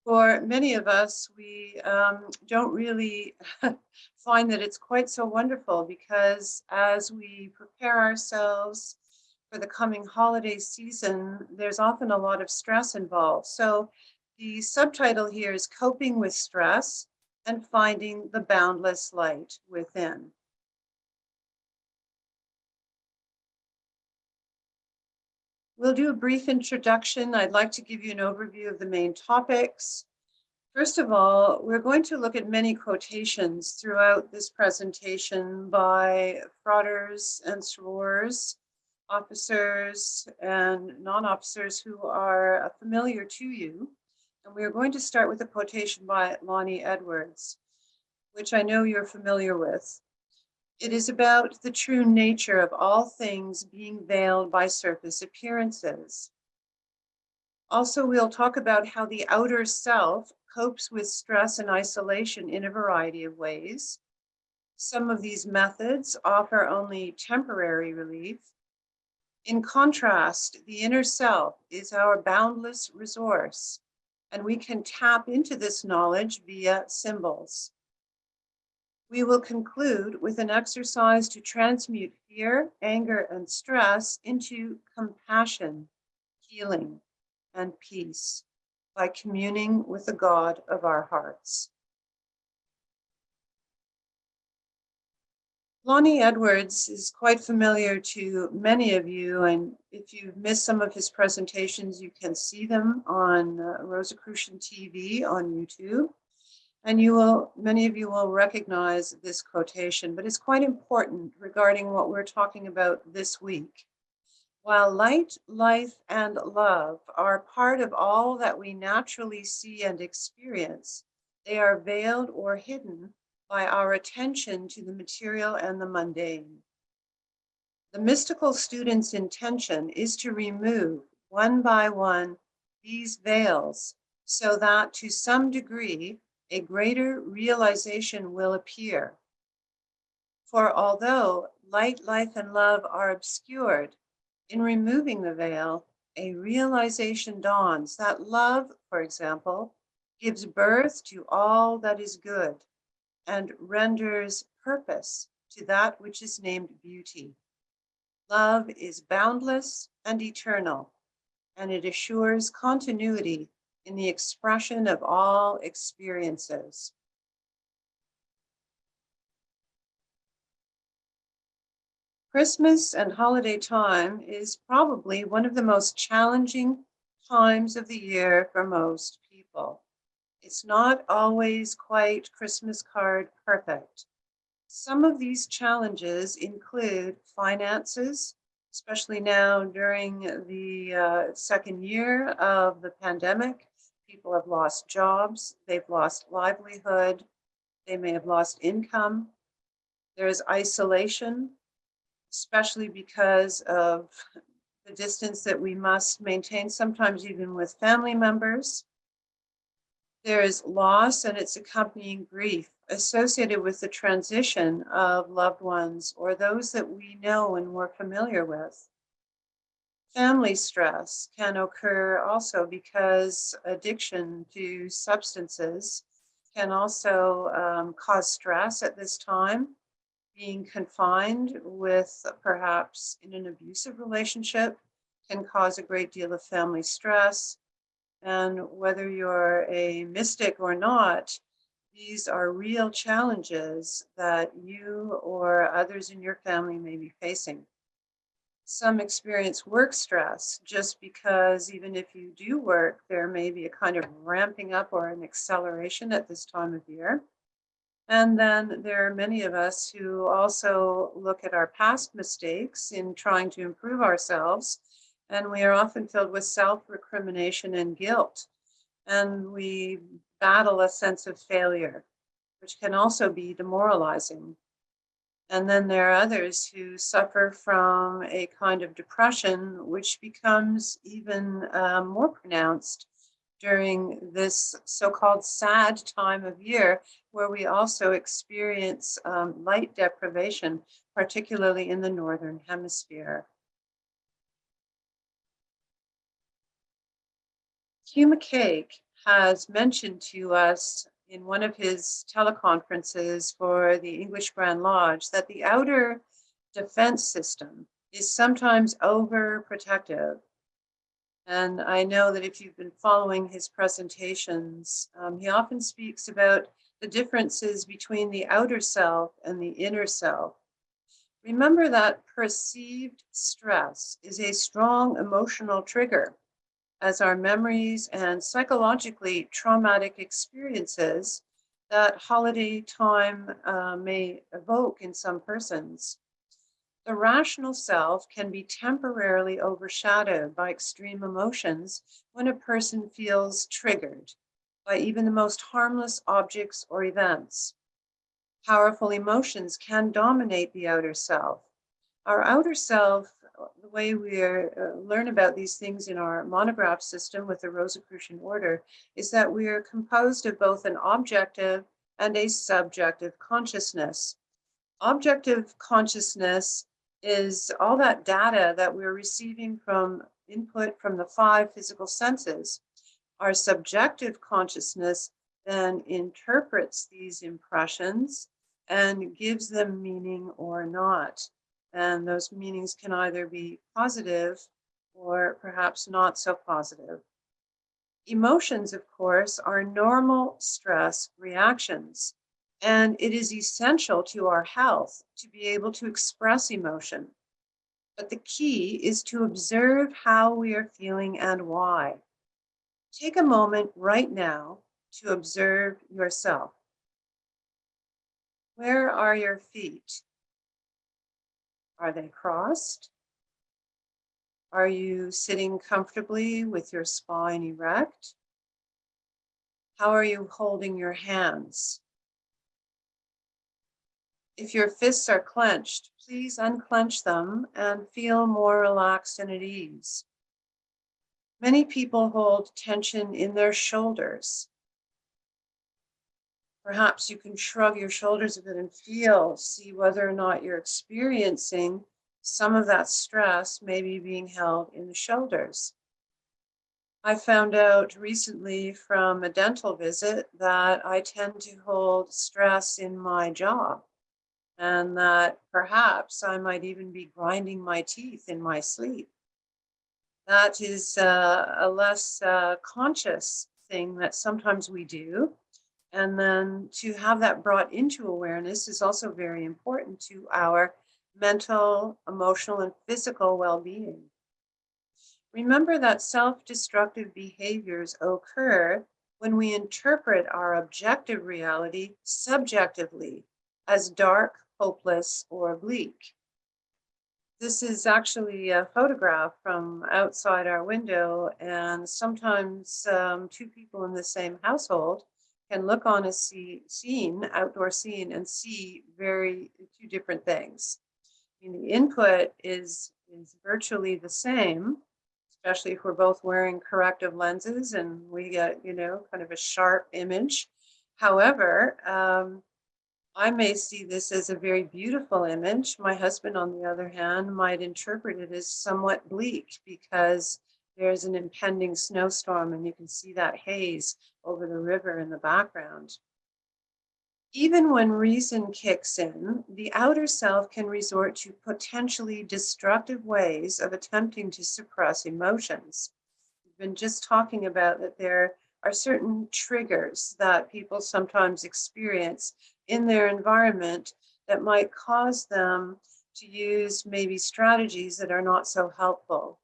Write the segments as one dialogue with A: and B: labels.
A: For many of us, we don't really find that it's quite so wonderful because as we prepare ourselves for the coming holiday season, there's often a lot of stress involved. So the subtitle here is Coping with Stress and Finding the Boundless Light Within. We'll do a brief introduction. I'd like to give you an overview of the main topics. First of all, we're going to look at many quotations throughout this presentation by frauders and sorors, officers and non-officers who are familiar to you. And we are going to start with a quotation by Lonnie Edwards, which I know you're familiar with. It is about the true nature of all things being veiled by surface appearances. Also, we'll talk about how the outer self copes with stress and isolation in a variety of ways. Some of these methods offer only temporary relief. In contrast, the inner self is our boundless resource, and we can tap into this knowledge via symbols. We will conclude with an exercise to transmute fear, anger, and stress into compassion, healing, and peace by communing with the God of our hearts. Lonnie Edwards is quite familiar to many of you, and if you've missed some of his presentations, you can see them on Rosicrucian TV on YouTube. And many of you will recognize this quotation, but it's quite important regarding what we're talking about this week. While light, life, and love are part of all that we naturally see and experience, they are veiled or hidden by our attention to the material and the mundane. The mystical student's intention is to remove, one by one, these veils so that to some degree, a greater realization will appear. For although light, life, and love are obscured, in removing the veil, a realization dawns that love, for example, gives birth to all that is good and renders purpose to that which is named beauty. Love is boundless and eternal, and it assures continuity in the expression of all experiences. Christmas and holiday time is probably one of the most challenging times of the year for most people. It's not always quite Christmas card perfect. Some of these challenges include finances, especially now during the second year of the pandemic. People have lost jobs, they've lost livelihood, they may have lost income. There's isolation, especially because of the distance that we must maintain, sometimes even with family members. There is loss and its accompanying grief associated with the transition of loved ones or those that we know and we're familiar with. Family stress can occur also because addiction to substances can also cause stress at this time. Being confined with perhaps in an abusive relationship can cause a great deal of family stress. And whether you're a mystic or not, these are real challenges that you or others in your family may be facing. Some experience work stress just because even if you do work, there may be a kind of ramping up or an acceleration at this time of year. And then there are many of us who also look at our past mistakes in trying to improve ourselves. And we are often filled with self-recrimination and guilt. And we battle a sense of failure, which can also be demoralizing. And then there are others who suffer from a kind of depression, which becomes even more pronounced during this so-called sad time of year, where we also experience light deprivation, particularly in the Northern Hemisphere. Hugh McCaig has mentioned to us in one of his teleconferences for the English Grand Lodge that the outer defense system is sometimes overprotective. And I know that if you've been following his presentations, he often speaks about the differences between the outer self and the inner self. Remember that perceived stress is a strong emotional trigger, as our memories and psychologically traumatic experiences that holiday time may evoke in some persons. The rational self can be temporarily overshadowed by extreme emotions when a person feels triggered by even the most harmless objects or events. Powerful emotions can dominate the outer self. Our outer self, the way we learn about these things in our monograph system with the Rosicrucian order, is that we are composed of both an objective and a subjective consciousness. Objective consciousness is all that data that we're receiving from input from the five physical senses. Our subjective consciousness then interprets these impressions and gives them meaning or not. And those meanings can either be positive or perhaps not so positive. Emotions, of course, are normal stress reactions, and it is essential to our health to be able to express emotion. But the key is to observe how we are feeling and why. Take a moment right now to observe yourself. Where are your feet? Are they crossed? Are you sitting comfortably with your spine erect? How are you holding your hands? If your fists are clenched, please unclench them and feel more relaxed and at ease. Many people hold tension in their shoulders. Perhaps you can shrug your shoulders a bit and see whether or not you're experiencing some of that stress maybe being held in the shoulders. I found out recently from a dental visit that I tend to hold stress in my jaw, and that perhaps I might even be grinding my teeth in my sleep. That is a less conscious thing that sometimes we do. And then to have that brought into awareness is also very important to our mental, emotional, and physical well being. Remember that self destructive behaviors occur when we interpret our objective reality subjectively as dark, hopeless, or bleak. This is actually a photograph from outside our window, and sometimes two people in the same household can look on a outdoor scene, and see two different things. I mean, the input is virtually the same, especially if we're both wearing corrective lenses and we get, kind of a sharp image. However, I may see this as a very beautiful image. My husband, on the other hand, might interpret it as somewhat bleak because there's an impending snowstorm and you can see that haze over the river in the background. Even when reason kicks in, the outer self can resort to potentially destructive ways of attempting to suppress emotions. We've been just talking about that there are certain triggers that people sometimes experience in their environment that might cause them to use maybe strategies that are not so helpful.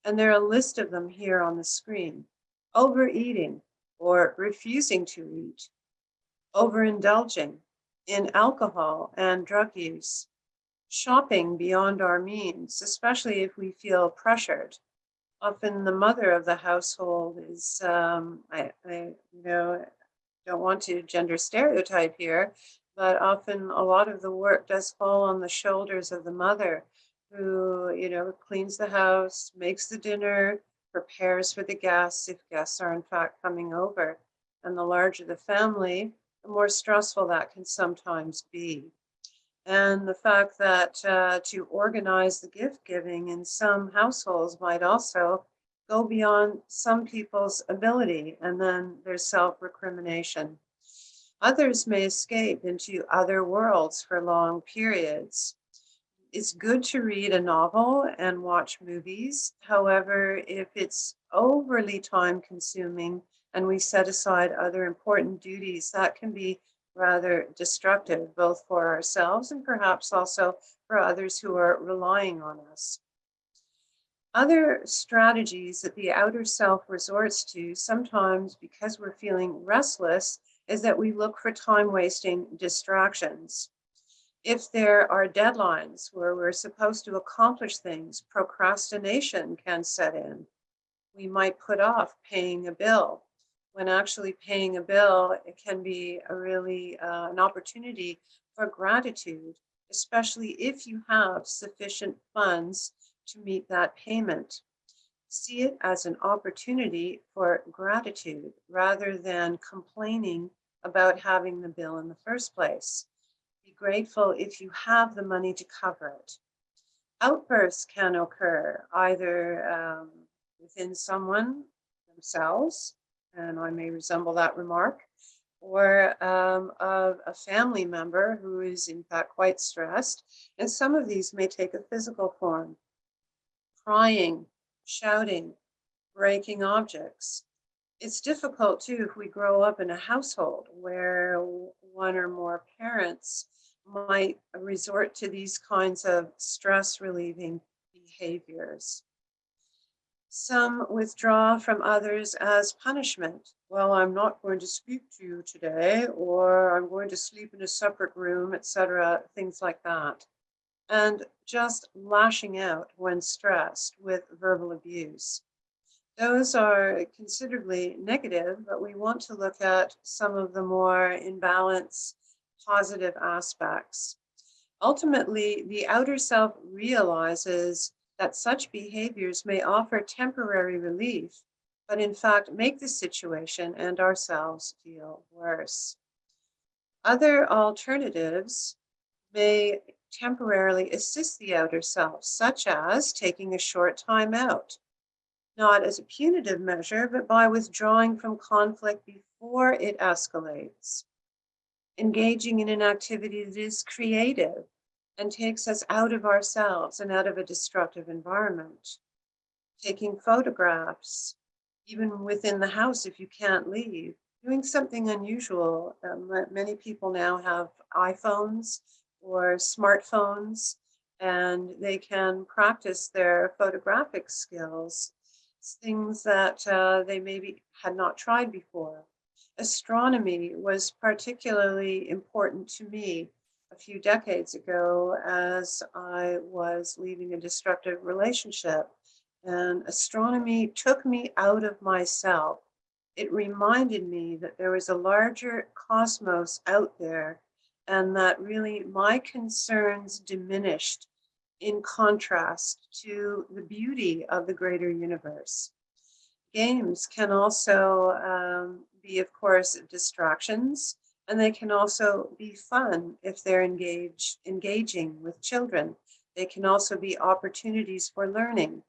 A: And there are a list of them here on the screen. Overeating or refusing to eat, overindulging in alcohol and drug use, shopping beyond our means, especially if we feel pressured. Often the mother of the household is, I don't want to gender stereotype here, but often a lot of the work does fall on the shoulders of the mother who, cleans the house, makes the dinner, prepares for the guests if guests are in fact coming over. And the larger the family, the more stressful that can sometimes be. And the fact that to organize the gift giving in some households might also go beyond some people's ability, and then there's self-recrimination. Others may escape into other worlds for long periods. It's good to read a novel and watch movies. However, if it's overly time consuming and we set aside other important duties, that can be rather destructive, both for ourselves and perhaps also for others who are relying on us. Other strategies that the outer self resorts to, sometimes because we're feeling restless, is that we look for time wasting distractions. If there are deadlines where we're supposed to accomplish things, procrastination can set in. We might put off paying a bill. When actually paying a bill, it can be a really an opportunity for gratitude, especially if you have sufficient funds to meet that payment. See it as an opportunity for gratitude rather than complaining about having the bill in the first place. Be grateful if you have the money to cover it. Outbursts can occur either within someone themselves, and I may resemble that remark, or of a family member who is in fact quite stressed. And some of these may take a physical form: crying, shouting, breaking objects. It's difficult too if we grow up in a household where one or more parents might resort to these kinds of stress relieving behaviors. Some withdraw from others as punishment. Well, I'm not going to speak to you today, or I'm going to sleep in a separate room, etc., things like that. And just lashing out when stressed with verbal abuse. Those are considerably negative, but we want to look at some of the more in balance, positive aspects. Ultimately, the outer self realizes that such behaviors may offer temporary relief, but in fact make the situation and ourselves feel worse. Other alternatives may temporarily assist the outer self, such as taking a short time out, not as a punitive measure, but by withdrawing from conflict before it escalates, engaging in an activity that is creative and takes us out of ourselves and out of a destructive environment, taking photographs, even within the house if you can't leave, doing something unusual. Many people now have iPhones or smartphones, and they can practice their photographic skills, things that they maybe had not tried before. Astronomy was particularly important to me a few decades ago as I was leaving a destructive relationship. And astronomy took me out of myself. It reminded me that there was a larger cosmos out there and that really my concerns diminished in contrast to the beauty of the greater universe. Games can also be, of course, distractions, and they can also be fun if they're engaging with children. They can also be opportunities for learning.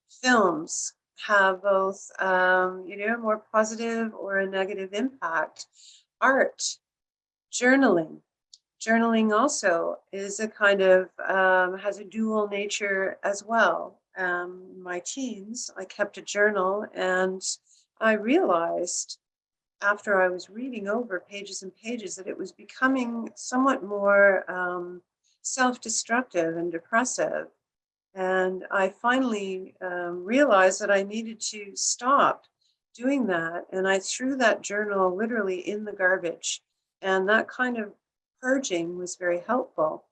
A: Films have both, more positive or a negative impact. Art, journaling. Journaling also is a kind of, has a dual nature as well. My teens, I kept a journal, and I realized after I was reading over pages and pages that it was becoming somewhat more self destructive and depressive. And I finally realized that I needed to stop doing that. And I threw that journal literally in the garbage. And that kind of purging was very helpful.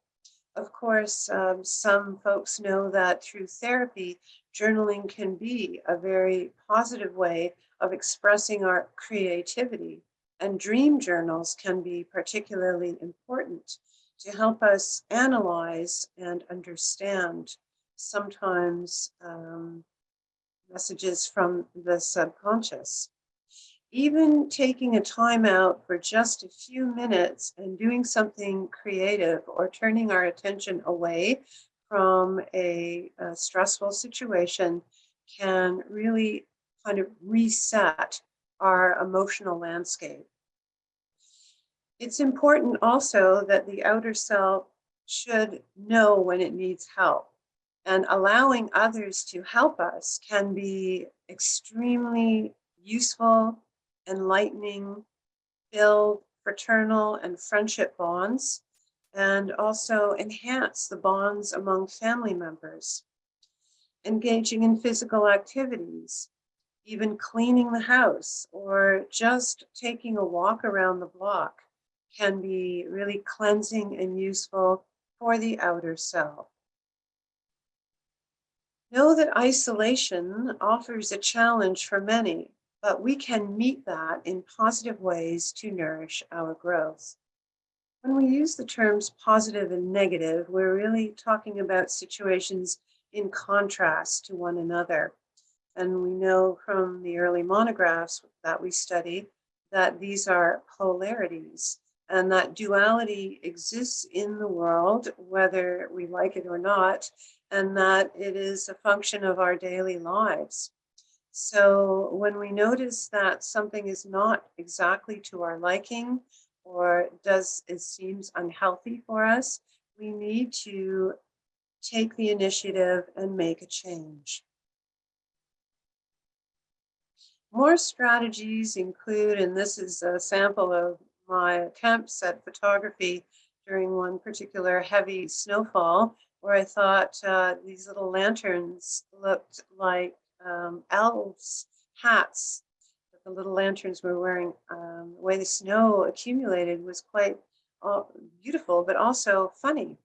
A: Of course, some folks know that through therapy, journaling can be a very positive way of expressing our creativity. And dream journals can be particularly important to help us analyze and understand sometimes messages from the subconscious. Even taking a time out for just a few minutes and doing something creative or turning our attention away from a stressful situation can really kind of reset our emotional landscape. It's important also that the outer self should know when it needs help. And allowing others to help us can be extremely useful, enlightening, build fraternal and friendship bonds, and also enhance the bonds among family members. Engaging in physical activities, even cleaning the house or just taking a walk around the block can be really cleansing and useful for the outer self. Know that isolation offers a challenge for many, but we can meet that in positive ways to nourish our growth. When we use the terms positive and negative, we're really talking about situations in contrast to one another. And we know from the early monographs that we study that these are polarities and that duality exists in the world, whether we like it or not, and that it is a function of our daily lives. So when we notice that something is not exactly to our liking or does it seems unhealthy for us, we need to take the initiative and make a change. More strategies include, and this is a sample of my campsite photography during one particular heavy snowfall, where I thought these little lanterns looked like elves' hats that the little lanterns were wearing. The way the snow accumulated was quite beautiful, but also funny.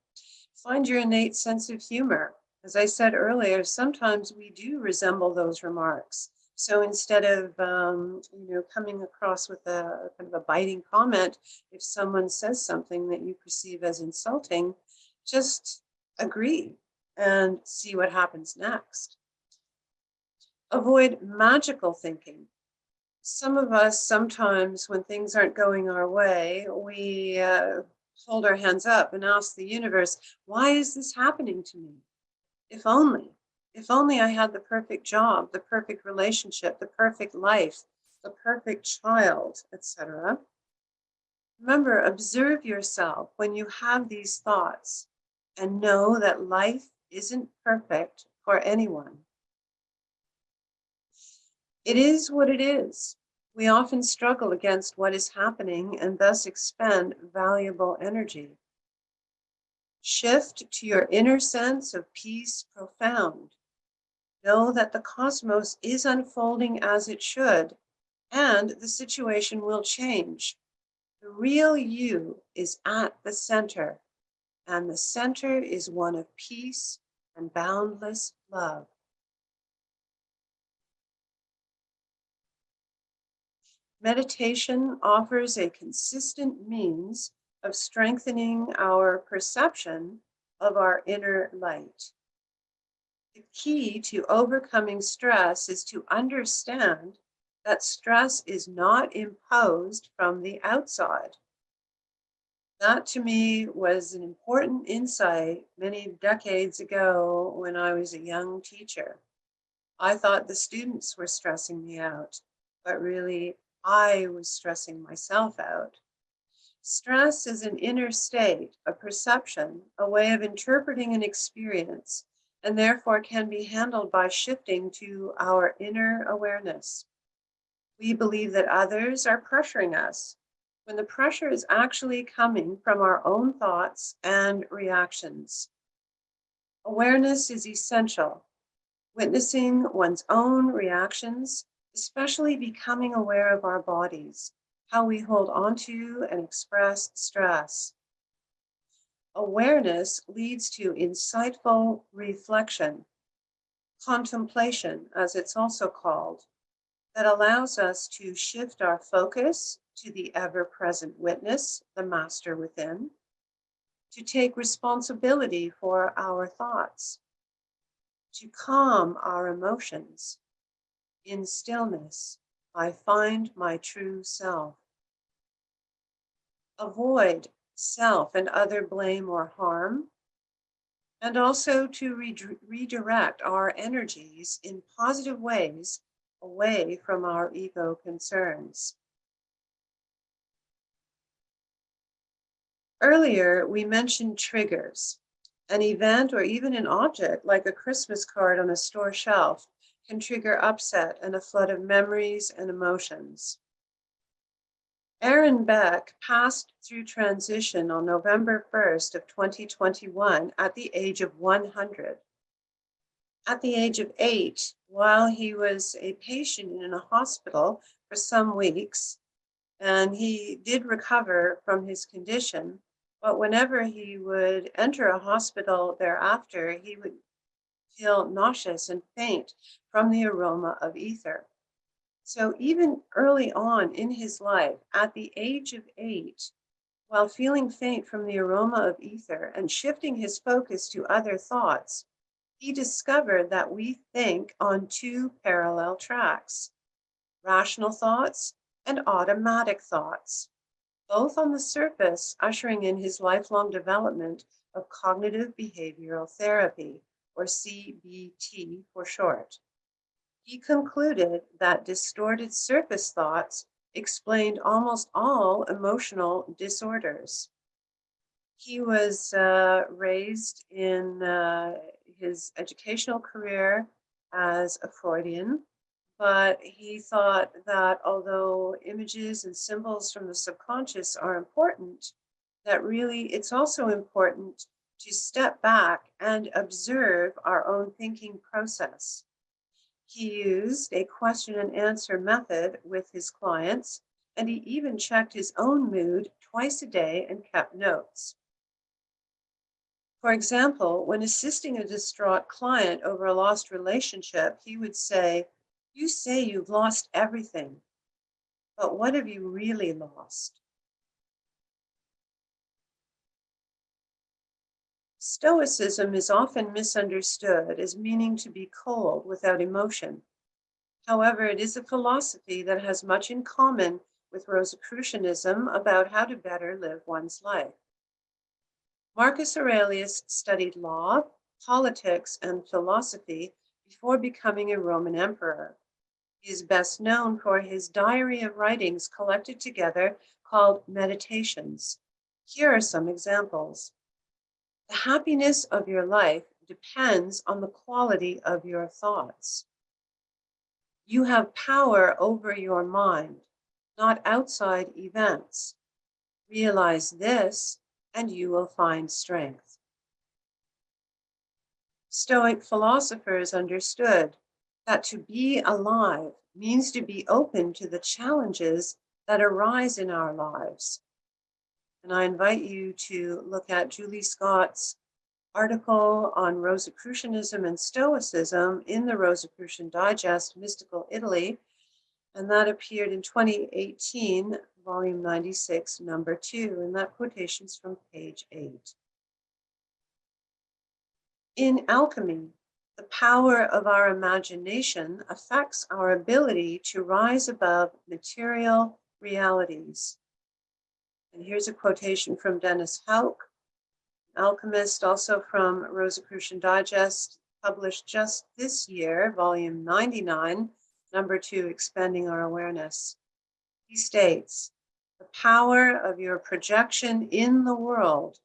A: Find your innate sense of humor. As I said earlier, sometimes we do resemble those remarks. So instead of coming across with a kind of a biting comment, if someone says something that you perceive as insulting, just agree and see what happens next. Avoid magical thinking. Some of us sometimes, when things aren't going our way, we hold our hands up and ask the universe, why is this happening to me? If only. If only I had the perfect job, the perfect relationship, the perfect life, the perfect child, etc. Remember, observe yourself when you have these thoughts and know that life isn't perfect for anyone. It is what it is. We often struggle against what is happening and thus expend valuable energy. Shift to your inner sense of peace profound. Know that the cosmos is unfolding as it should, and the situation will change. The real you is at the center, and the center is one of peace and boundless love. Meditation offers a consistent means of strengthening our perception of our inner light. The key to overcoming stress is to understand that stress is not imposed from the outside. That to me was an important insight many decades ago when I was a young teacher. I thought the students were stressing me out, but really I was stressing myself out. Stress is an inner state, a perception, a way of interpreting an experience, and therefore can be handled by shifting to our inner awareness. We believe that others are pressuring us, when the pressure is actually coming from our own thoughts and reactions. Awareness is essential. Witnessing one's own reactions, especially becoming aware of our bodies, how we hold on to and express stress. Awareness leads to insightful reflection, contemplation, as it's also called, that allows us to shift our focus to the ever-present witness, the master within, to take responsibility for our thoughts, to calm our emotions. In stillness, I find my true self. Avoid self and other blame or harm, and also to redirect our energies in positive ways away from our ego concerns. Earlier, we mentioned triggers. An event or even an object, like a Christmas card on a store shelf, can trigger upset and a flood of memories and emotions. Aaron Beck passed through transition on November 1st of 2021 at the age of 100. At the age of 8, while he was a patient in a hospital for some weeks, and he did recover from his condition, but whenever he would enter a hospital thereafter, he would feel nauseous and faint from the aroma of ether. So even early on in his life, at the age of 8, while feeling faint from the aroma of ether and shifting his focus to other thoughts, he discovered that we think on two parallel tracks: rational thoughts and automatic thoughts, both on the surface ushering in his lifelong development of cognitive behavioral therapy, or CBT for short. He concluded that distorted surface thoughts explained almost all emotional disorders. He was raised in his educational career as a Freudian, but he thought that although images and symbols from the subconscious are important, that really it's also important to step back and observe our own thinking process. He used a question and answer method with his clients, and he even checked his own mood twice a day and kept notes. For example, when assisting a distraught client over a lost relationship, he would say, "You say you've lost everything, but what have you really lost?" Stoicism is often misunderstood as meaning to be cold without emotion. However, it is a philosophy that has much in common with Rosicrucianism about how to better live one's life. Marcus Aurelius studied law, politics, and philosophy before becoming a Roman emperor. He is best known for his diary of writings collected together called Meditations. Here are some examples. The happiness of your life depends on the quality of your thoughts. You have power over your mind, not outside events. Realize this, and you will find strength. Stoic philosophers understood that to be alive means to be open to the challenges that arise in our lives. And I invite you to look at Julie Scott's article on Rosicrucianism and Stoicism in the Rosicrucian Digest, Mystical Italy, and that appeared in 2018, volume 96, number 2, and that quotation's from page 8. In alchemy, the power of our imagination affects our ability to rise above material realities. And here's a quotation from Dennis Hauck, alchemist, also from Rosicrucian Digest, published just this year, volume 99, number 2, Expanding Our Awareness. He states, "The power of your projection in the world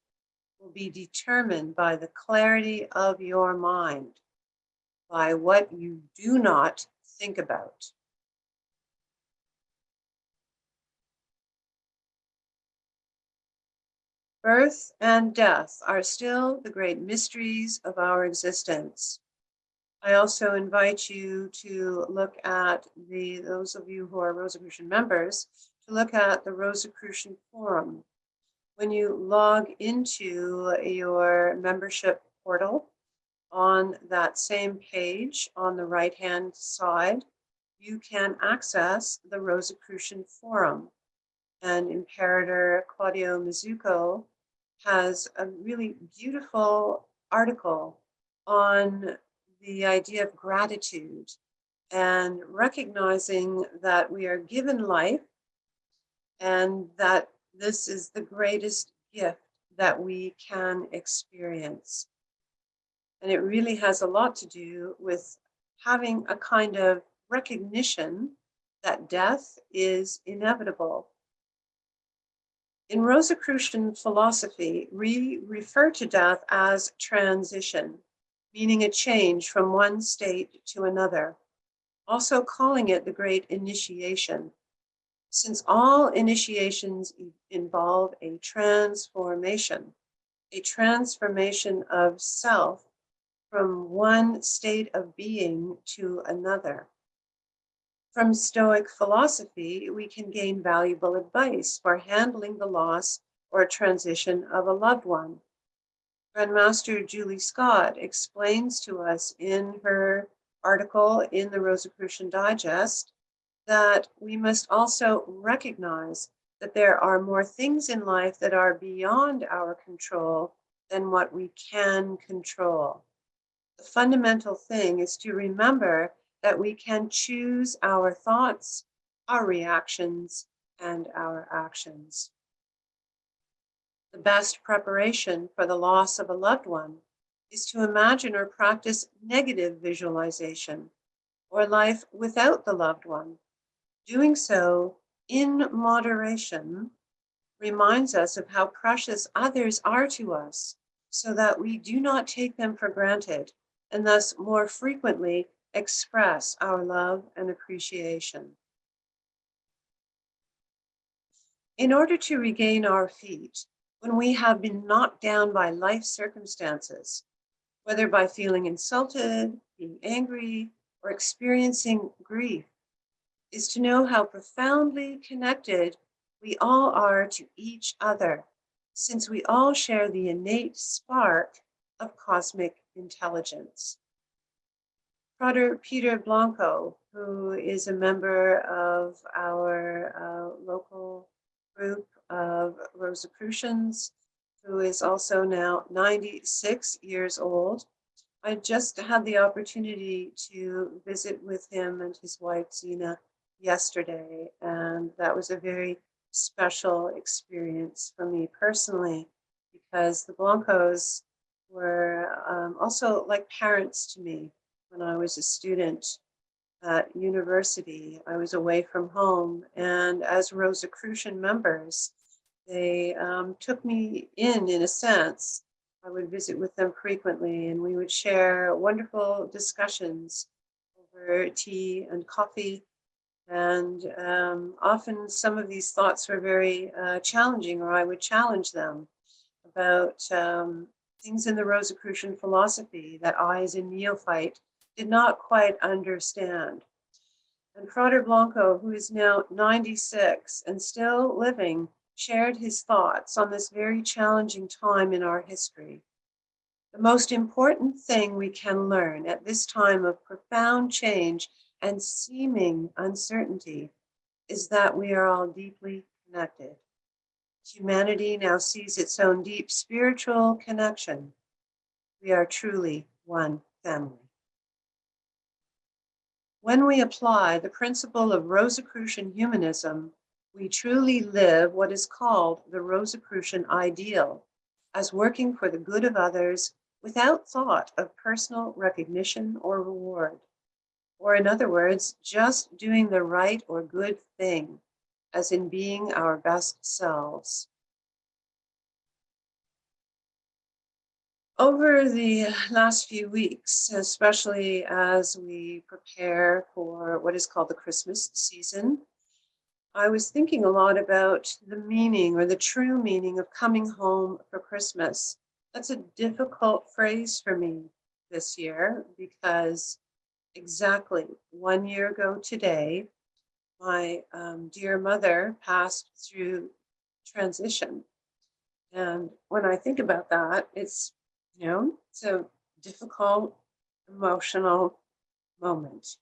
A: will be determined by the clarity of your mind, by what you do not think about." Birth and death are still the great mysteries of our existence. I also invite you to look at those of you who are Rosicrucian members, to look at the Rosicrucian Forum. When you log into your membership portal, on that same page on the right-hand side, you can access the Rosicrucian Forum. And Imperator Claudio Mizuko has a really beautiful article on the idea of gratitude and recognizing that we are given life and that this is the greatest gift that we can experience. And it really has a lot to do with having a kind of recognition that death is inevitable. In Rosicrucian philosophy, we refer to death as transition, meaning a change from one state to another, also calling it the great initiation, since all initiations involve a transformation of self from one state of being to another. From Stoic philosophy, we can gain valuable advice for handling the loss or transition of a loved one. Grandmaster Julie Scott explains to us in her article in the Rosicrucian Digest that we must also recognize that there are more things in life that are beyond our control than what we can control. The fundamental thing is to remember that we can choose our thoughts, our reactions, and our actions. The best preparation for the loss of a loved one is to imagine or practice negative visualization or life without the loved one. Doing so in moderation reminds us of how precious others are to us, so that we do not take them for granted and thus more frequently express our love and appreciation. In order to regain our feet, when we have been knocked down by life circumstances, whether by feeling insulted, being angry, or experiencing grief, is to know how profoundly connected we all are to each other, since we all share the innate spark of cosmic intelligence. Father Peter Blanco, who is a member of our local group of Rosicrucians, who is also now 96 years old. I just had the opportunity to visit with him and his wife Zena yesterday, and that was a very special experience for me personally, because the Blancos were also like parents to me. When I was a student at university, I was away from home, and as Rosicrucian members, they took me in a sense. I would visit with them frequently, and we would share wonderful discussions over tea and coffee. And often some of these thoughts were very challenging, or I would challenge them about things in the Rosicrucian philosophy that I, as a neophyte, did not quite understand. And Frater Blanco, who is now 96 and still living, shared his thoughts on this very challenging time in our history. The most important thing we can learn at this time of profound change and seeming uncertainty is that we are all deeply connected. Humanity now sees its own deep spiritual connection. We are truly one family. When we apply the principle of Rosicrucian humanism, we truly live what is called the Rosicrucian ideal, as working for the good of others without thought of personal recognition or reward. Or in other words, just doing the right or good thing, as in being our best selves. Over the last few weeks, especially as we prepare for what is called the Christmas season, I was thinking a lot about the meaning, or the true meaning, of coming home for Christmas. That's a difficult phrase for me this year, because exactly 1 year ago today, my dear mother passed through transition. And when I think about that, it's a difficult, emotional moment.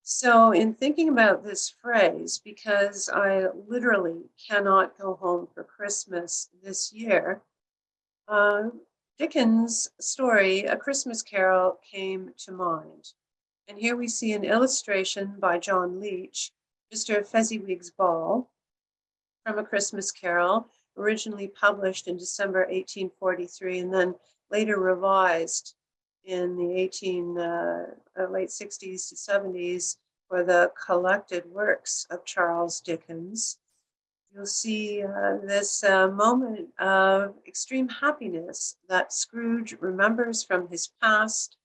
A: So, in thinking about this phrase, because I literally cannot go home for Christmas this year, Dickens' story, A Christmas Carol, came to mind. And here we see an illustration by John Leech, Mr. Fezziwig's Ball, from A Christmas Carol, originally published in December 1843 and then later revised in the late 60s to 70s for the collected works of Charles Dickens. You'll see this moment of extreme happiness that Scrooge remembers from his past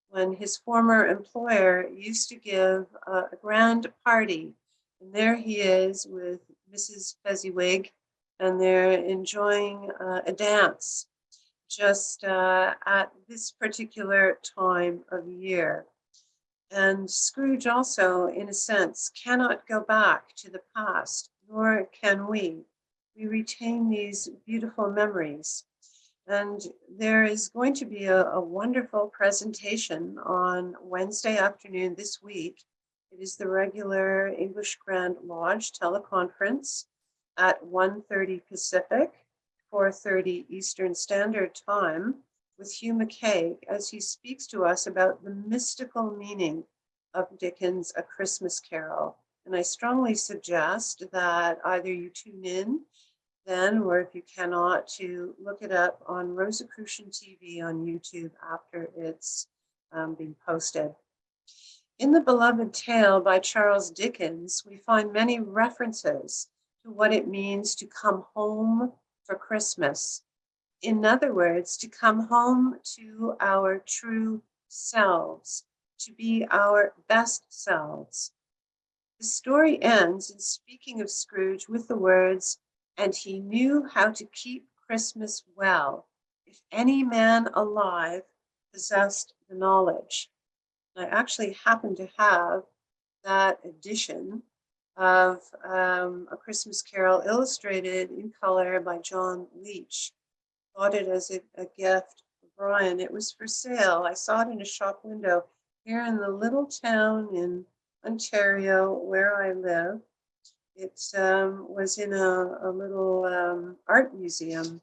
A: when his former employer used to give a grand party. And there he is with Mrs. Fezziwig, and they're enjoying a dance just at this particular time of year. And Scrooge also, in a sense, cannot go back to the past, nor can we. We retain these beautiful memories. And there is going to be a wonderful presentation on Wednesday afternoon this week. It is the regular English Grand Lodge teleconference at 1:30 Pacific, 4:30 Eastern Standard Time, with Hugh McKay as he speaks to us about the mystical meaning of Dickens' A Christmas Carol. And I strongly suggest that either you tune in then, or if you cannot, to look it up on Rosicrucian TV on YouTube after it's been posted. In the beloved tale by Charles Dickens, we find many references to what it means to come home for Christmas. In other words, to come home to our true selves, to be our best selves. The story ends in speaking of Scrooge with the words, "And he knew how to keep Christmas well, if any man alive possessed the knowledge." I actually happen to have that edition of A Christmas Carol illustrated in color by John Leach. Bought it as a gift for Brian. It was for sale. I saw it in a shop window here in the little town in Ontario where I live. It was in a little art museum,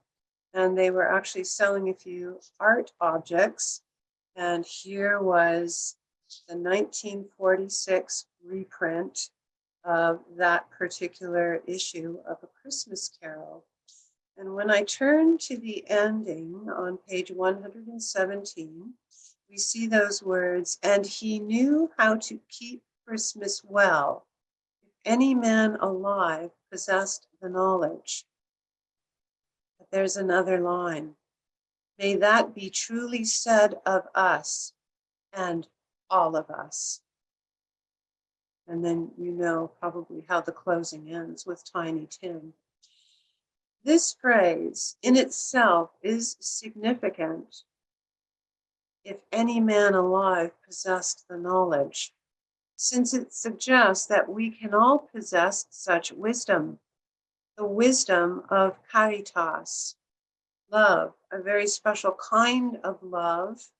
A: and they were actually selling a few art objects. And here was the 1946 reprint of that particular issue of A Christmas Carol. And when I turn to the ending on page 117, we see those words, "And he knew how to keep Christmas well, if any man alive possessed the knowledge." But there's another line. "May that be truly said of us and all of us." And then you know probably how the closing ends with Tiny Tim. This phrase in itself is significant. If any man alive possessed the knowledge, since it suggests that we can all possess such wisdom, the wisdom of caritas, love, a very special kind of love.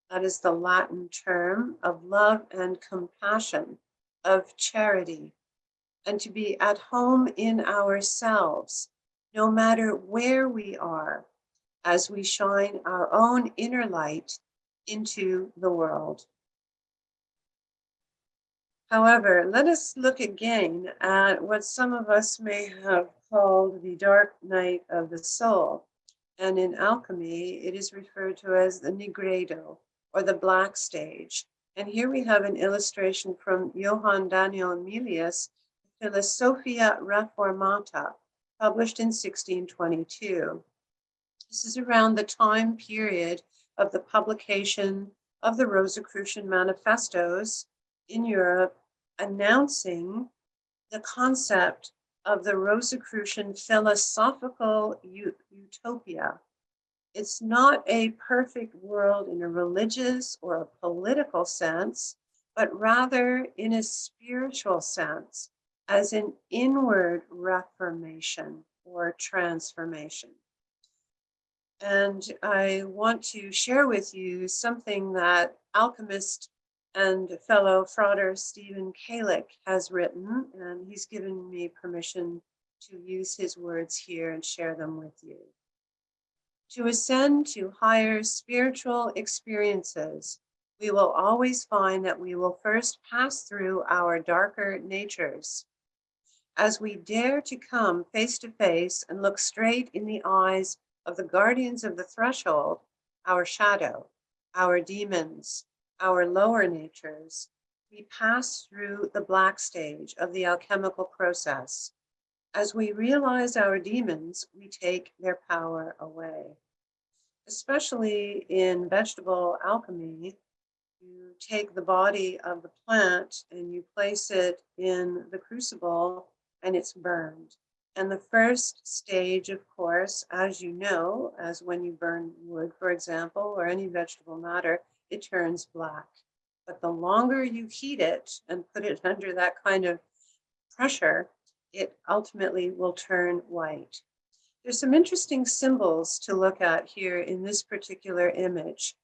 A: That is the Latin term of love and compassion, of charity, and to be at home in ourselves, no matter where we are, as we shine our own inner light into the world. However, let us look again at what some of us may have called the dark night of the soul. And in alchemy, it is referred to as the nigredo, or the black stage. And here we have an illustration from Johann Daniel Emilius, Philosophia Reformata, published in 1622. This is around the time period of the publication of the Rosicrucian manifestos in Europe, announcing the concept of the Rosicrucian philosophical utopia. It's not a perfect world in a religious or a political sense, but rather in a spiritual sense, as an inward reformation or transformation. And I want to share with you something that alchemist and fellow Frater Stephen Kalick has written, and he's given me permission to use his words here and share them with you. To ascend to higher spiritual experiences, we will always find that we will first pass through our darker natures. As we dare to come face to face and look straight in the eyes of the guardians of the threshold, our shadow, our demons, our lower natures, we pass through the black stage of the alchemical process. As we realize our demons, we take their power away. Especially in vegetable alchemy, you take the body of the plant and you place it in the crucible and it's burned. And the first stage, of course, as you know, as when you burn wood, for example, or any vegetable matter, it turns black. But the longer you heat it and put it under that kind of pressure, it ultimately will turn white. There's some interesting symbols to look at here in this particular image.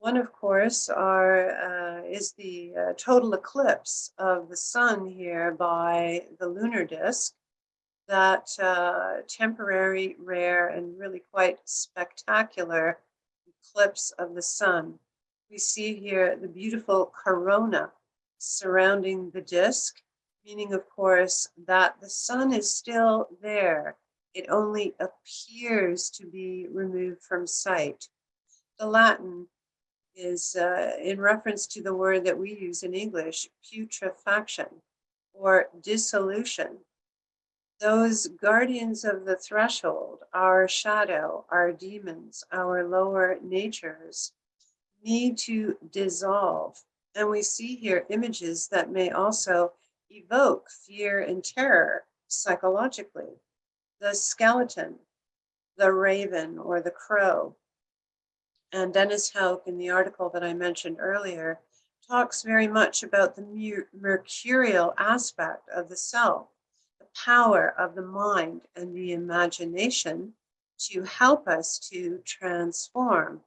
A: One, of course, is the total eclipse of the sun here by the lunar disk, that temporary, rare, and really quite spectacular eclipse of the sun. We see here the beautiful corona surrounding the disk, meaning, of course, that the sun is still there. It only appears to be removed from sight. The Latin is in reference to the word that we use in English, putrefaction or dissolution. Those guardians of the threshold, our shadow, our demons, our lower natures, need to dissolve. And we see here images that may also evoke fear and terror psychologically. The skeleton, the raven, or the crow. And Dennis Hauck, in the article that I mentioned earlier, talks very much about the mercurial aspect of the self, the power of the mind and the imagination to help us to transform.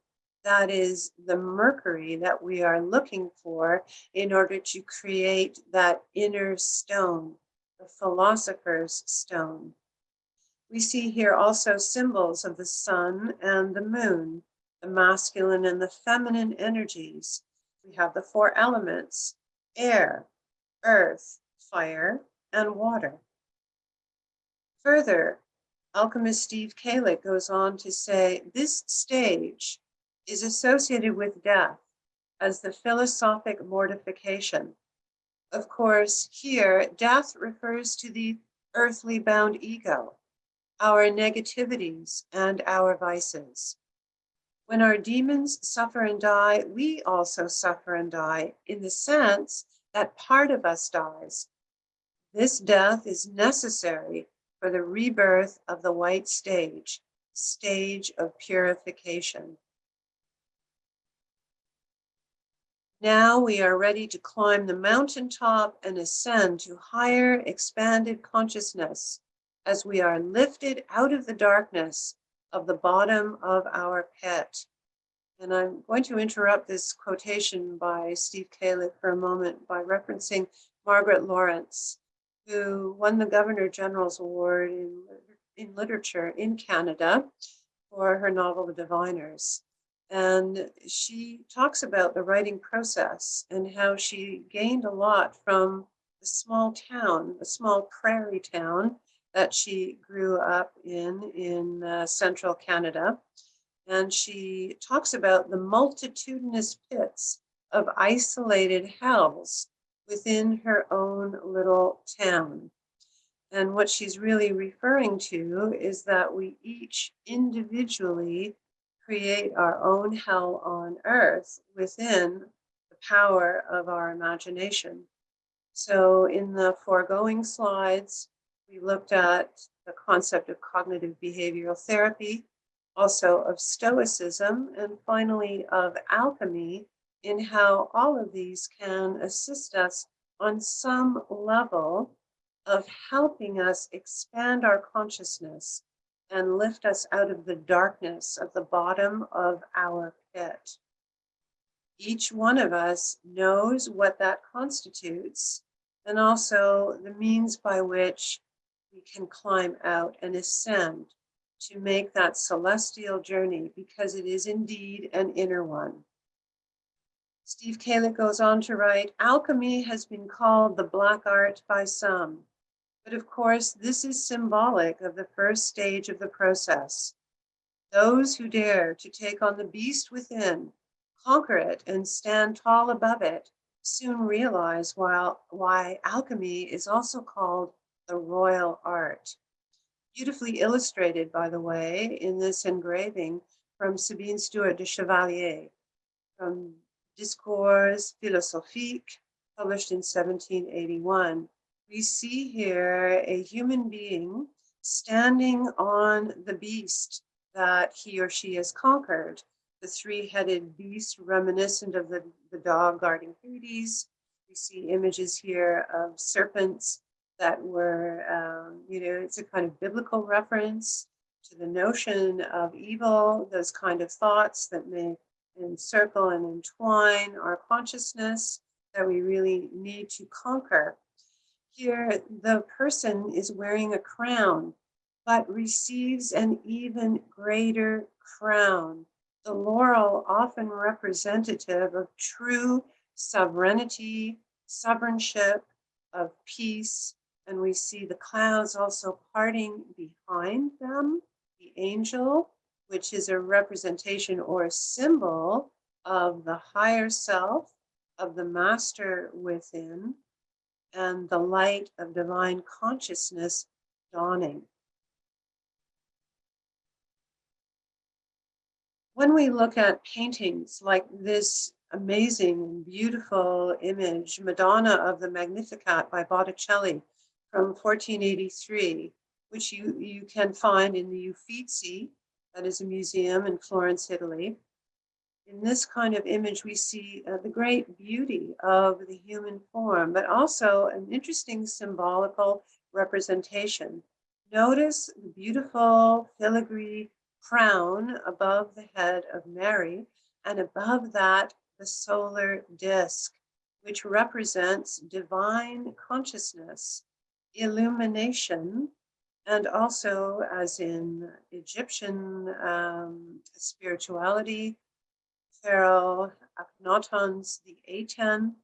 A: That is the mercury that we are looking for in order to create that inner stone, the philosopher's stone. We see here also symbols of the sun and the moon, the masculine and the feminine energies. We have the four elements: air, earth, fire, and water. Further, alchemist Steve Kalick goes on to say this stage is associated with death as the philosophic mortification. Of course, here, death refers to the earthly bound ego, our negativities, and our vices. When our demons suffer and die, we also suffer and die in the sense that part of us dies. This death is necessary for the rebirth of the white stage, stage of purification. Now we are ready to climb the mountaintop and ascend to higher, expanded consciousness as we are lifted out of the darkness of the bottom of our pit. And I'm going to interrupt this quotation by Steve Kalick for a moment by referencing Margaret Lawrence, who won the Governor General's Award in Literature in Canada for her novel, The Diviners. And she talks about the writing process and how she gained a lot from the small town, the small prairie town that she grew up in central Canada. And she talks about the multitudinous pits of isolated hells within her own little town. And what she's really referring to is that we each individually create our own hell on earth within the power of our imagination. So in the foregoing slides, we looked at the concept of cognitive behavioral therapy, also of stoicism, and finally of alchemy, in how all of these can assist us on some level of helping us expand our consciousness and lift us out of the darkness of the bottom of our pit. Each one of us knows what that constitutes, and also the means by which we can climb out and ascend to make that celestial journey, because it is indeed an inner one. Steve Kalick goes on to write, alchemy has been called the black art by some. But of course, this is symbolic of the first stage of the process. Those who dare to take on the beast within, conquer it, and stand tall above it soon realize why alchemy is also called the royal art. Beautifully illustrated, by the way, in this engraving from Sabine Stewart de Chevalier, from Discours philosophique, published in 1781. We see here a human being standing on the beast that he or she has conquered, the three-headed beast reminiscent of the dog guarding Hades. We see images here of serpents that were, it's a kind of biblical reference to the notion of evil, those kind of thoughts that may encircle and entwine our consciousness that we really need to conquer. Here, the person is wearing a crown, but receives an even greater crown. The laurel, often representative of true sovereignty, sovereignship, of peace, and we see the clouds also parting behind them, the angel, which is a representation or a symbol of the higher self, of the master within, and the light of divine consciousness dawning. When we look at paintings like this amazing and beautiful image, Madonna of the Magnificat by Botticelli from 1483, which you can find in the Uffizi, that is a museum in Florence, Italy. In this kind of image, we see the great beauty of the human form, but also an interesting symbolical representation. Notice the beautiful filigree crown above the head of Mary, and above that, the solar disk, which represents divine consciousness, illumination, and also, as in Egyptian spirituality, Pharaoh, Akhenaton's the Aten,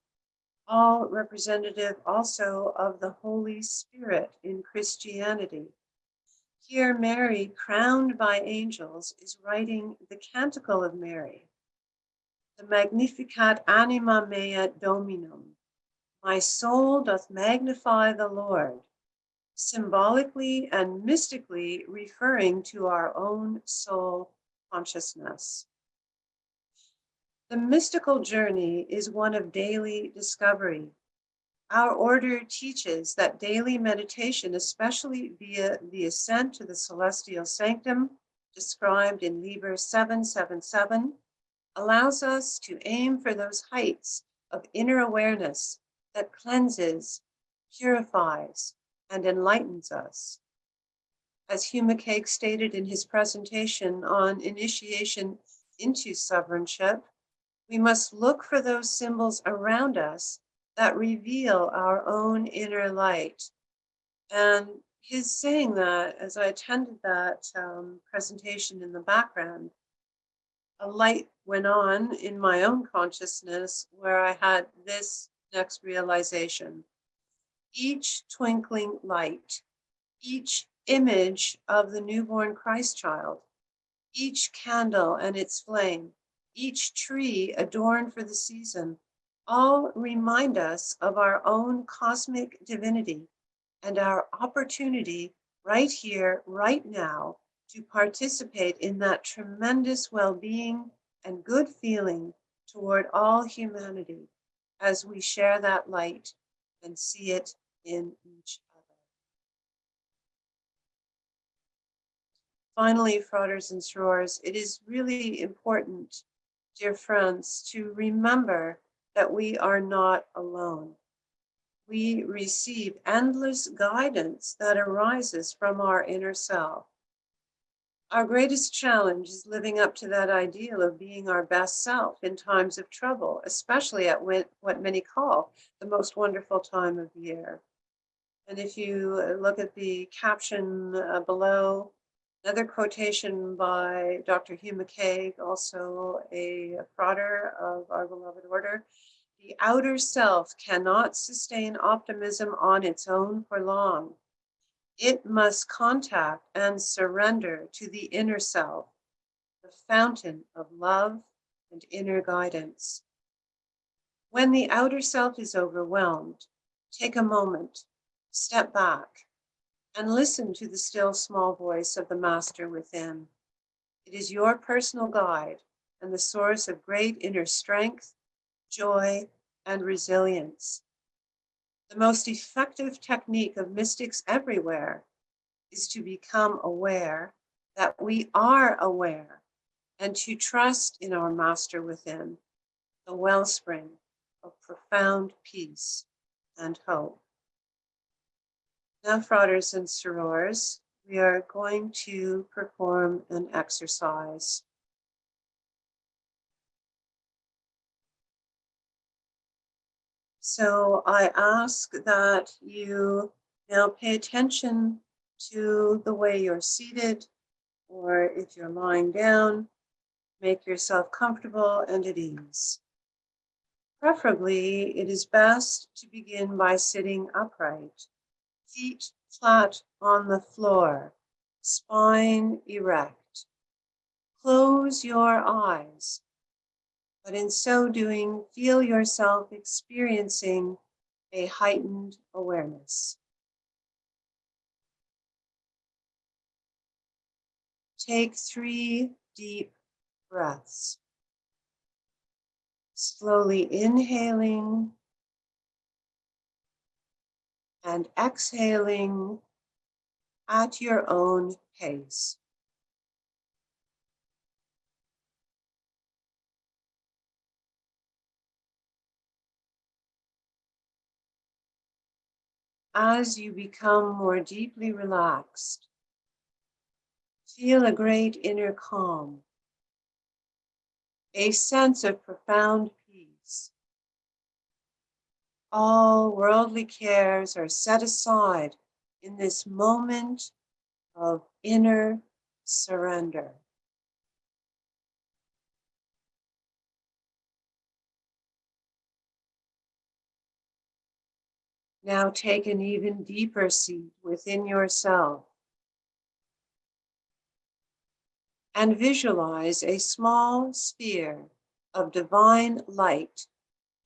A: all representative also of the Holy Spirit in Christianity. Here, Mary, crowned by angels, is writing the Canticle of Mary, the Magnificat anima mea Dominum. My soul doth magnify the Lord, symbolically and mystically referring to our own soul consciousness. The mystical journey is one of daily discovery. Our order teaches that daily meditation, especially via the ascent to the celestial sanctum, described in Liber 777, allows us to aim for those heights of inner awareness that cleanses, purifies, and enlightens us. As Hugh McCaig stated in his presentation on initiation into sovereignship, we must look for those symbols around us that reveal our own inner light. And his saying that, as I attended that presentation in the background, a light went on in my own consciousness where I had this next realization. Each twinkling light, each image of the newborn Christ child, each candle and its flame, each tree adorned for the season, all remind us of our own cosmic divinity and our opportunity right here, right now, to participate in that tremendous well-being and good feeling toward all humanity as we share that light and see it in each other. Finally, fratres and sorors, it is really important, dear friends, to remember that we are not alone. We receive endless guidance that arises from our inner self. Our greatest challenge is living up to that ideal of being our best self in times of trouble, especially at what many call the most wonderful time of year. And if you look at the caption below, another quotation by Dr. Hugh McCaig, also a frater of our beloved order. The outer self cannot sustain optimism on its own for long. It must contact and surrender to the inner self, the fountain of love and inner guidance. When the outer self is overwhelmed, take a moment, step back, and listen to the still small voice of the Master within. It is your personal guide and the source of great inner strength, joy, and resilience. The most effective technique of mystics everywhere is to become aware that we are aware and to trust in our Master within, the wellspring of profound peace and hope. Now, fratres and sorors, we are going to perform an exercise. So I ask that you now pay attention to the way you're seated, or if you're lying down, make yourself comfortable and at ease. Preferably, it is best to begin by sitting upright, feet flat on the floor, spine erect. Close your eyes, but in so doing, feel yourself experiencing a heightened awareness. Take 3 deep breaths, slowly inhaling and exhaling at your own pace. As you become more deeply relaxed, feel a great inner calm, a sense of profound peace. All worldly cares are set aside in this moment of inner surrender. Now take an even deeper seat within yourself and visualize a small sphere of divine light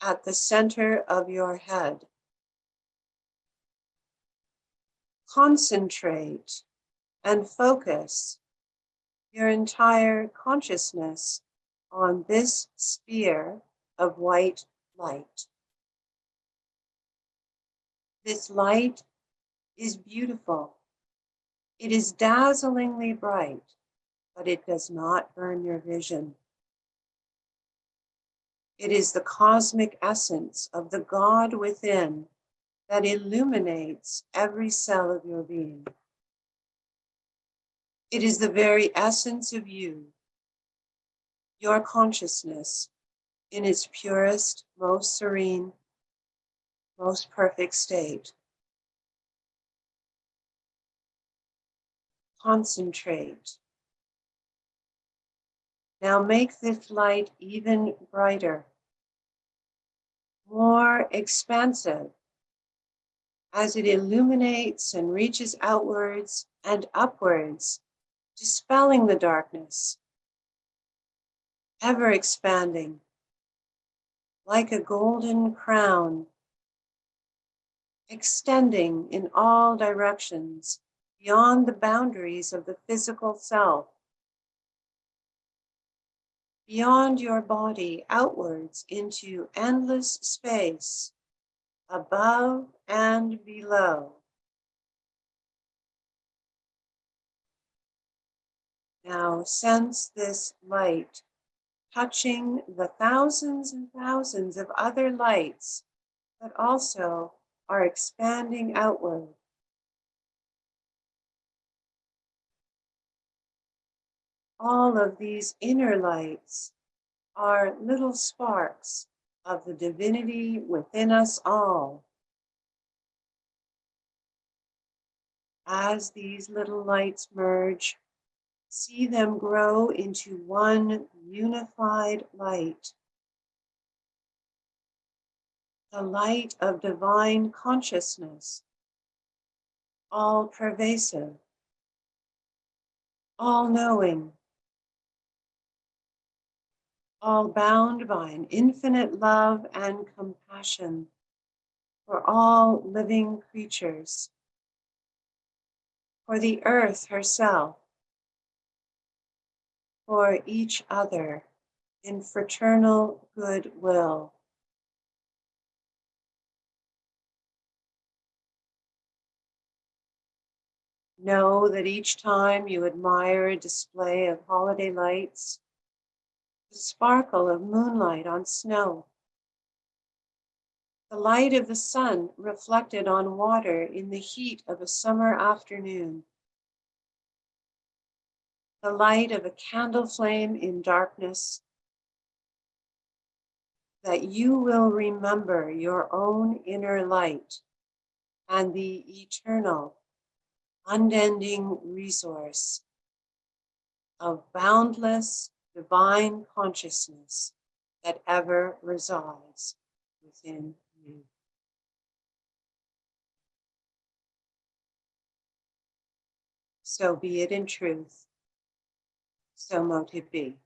A: at the center of your head. Concentrate and focus your entire consciousness on this sphere of white light. This light is beautiful. It is dazzlingly bright, but it does not burn your vision. It is the cosmic essence of the God within that illuminates every cell of your being. It is the very essence of you, your consciousness, in its purest, most serene, most perfect state. Concentrate. Now make this light even brighter, more expansive, as it illuminates and reaches outwards and upwards, dispelling the darkness, ever expanding, like a golden crown, extending in all directions beyond the boundaries of the physical self, beyond your body, outwards into endless space, above and below. Now sense this light touching the thousands and thousands of other lights that also are expanding outward. All of these inner lights are little sparks of the divinity within us all. As these little lights merge, see them grow into one unified light, the light of divine consciousness, all pervasive, all knowing, all bound by an infinite love and compassion for all living creatures, for the earth herself, for each other in fraternal goodwill. Know that each time you admire a display of holiday lights, the sparkle of moonlight on snow, the light of the sun reflected on water in the heat of a summer afternoon, the light of a candle flame in darkness, that you will remember your own inner light and the eternal, unending resource of boundless divine consciousness that ever resides within you. So be it in truth, so mote it be.